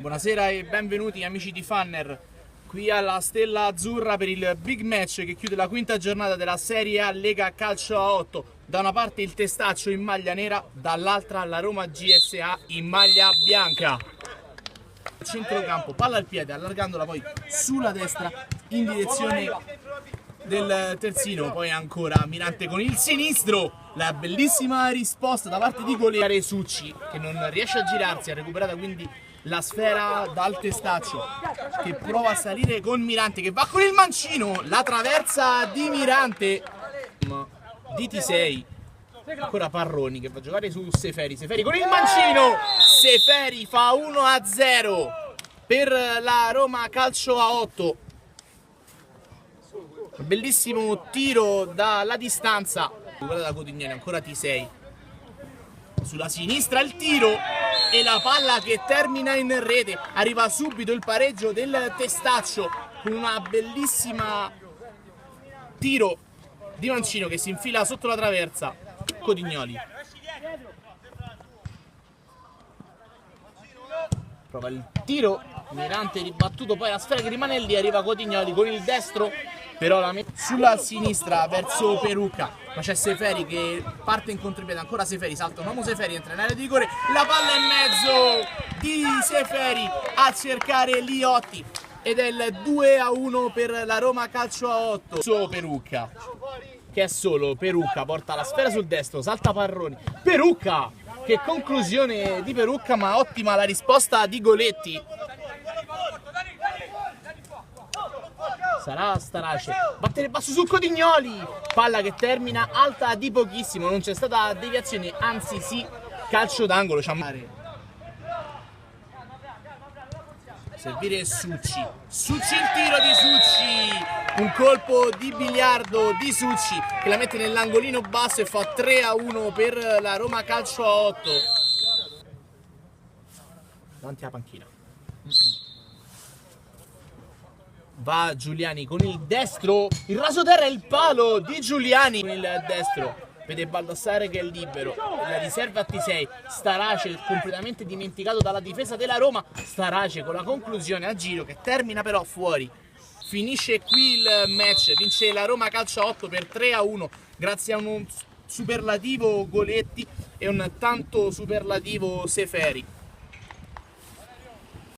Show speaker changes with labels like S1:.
S1: Buonasera e benvenuti amici di Fanner, qui alla Stella Azzurra per il big match che chiude la quinta giornata della Serie A Lega Calcio a 8. Da una parte il Testaccio in maglia nera, dall'altra la Roma GSA in maglia bianca. Centrocampo, palla al piede, allargandola poi sulla destra in direzione del terzino, poi ancora Mirante con il sinistro. La bellissima risposta da parte di Golea Succi, che non riesce a girarsi, ha recuperato quindi la sfera dal Testaccio, che prova a salire con Mirante, che va con il mancino, la traversa di Mirante di T6. Ancora Parroni che va a giocare su Seferi, Seferi con il mancino, Seferi fa 1-0 per la Roma Calcio a 8. Bellissimo tiro dalla distanza, da Codignani, ancora T6 sulla sinistra, il tiro e la palla che termina in rete. Arriva subito il pareggio del Testaccio con una bellissima tiro di Mancino che si infila sotto la traversa. Codignoli prova il tiro, Mirante ribattuto, poi la sfera che rimane lì, arriva Codignoli con il destro, però la mette sulla sinistra verso Perucca, ma c'è Seferi che parte in contropiede, ancora Seferi, salta un uomo Seferi, entra in area di rigore, la palla in mezzo di Seferi a cercare Liotti ed è il 2-1 per la Roma Calcio a 8. Solo Perucca, che è solo Perucca, porta la sfera sul destro, salta Parroni, Perucca, che conclusione di Perucca, ma ottima la risposta di Goletti. Sarà Starace, battere basso su Codignoli, palla che termina alta di pochissimo, non c'è stata deviazione, anzi sì, calcio d'angolo. Servire Succi, Succi, il tiro di Succi, un colpo di biliardo di Succi che la mette nell'angolino basso e fa 3-1 per la Roma Calcio a 8. Davanti alla panchina va Giuliani con il destro, il rasoterra è il palo di Giuliani con il destro, vede Baldassare che è libero, la riserva a T6, Starace completamente dimenticato dalla difesa della Roma, Starace con la conclusione a giro che termina però fuori. Finisce qui il match, vince la Roma Calcio a 8 per 3-1 grazie a un superlativo Goletti e un tanto superlativo Seferi.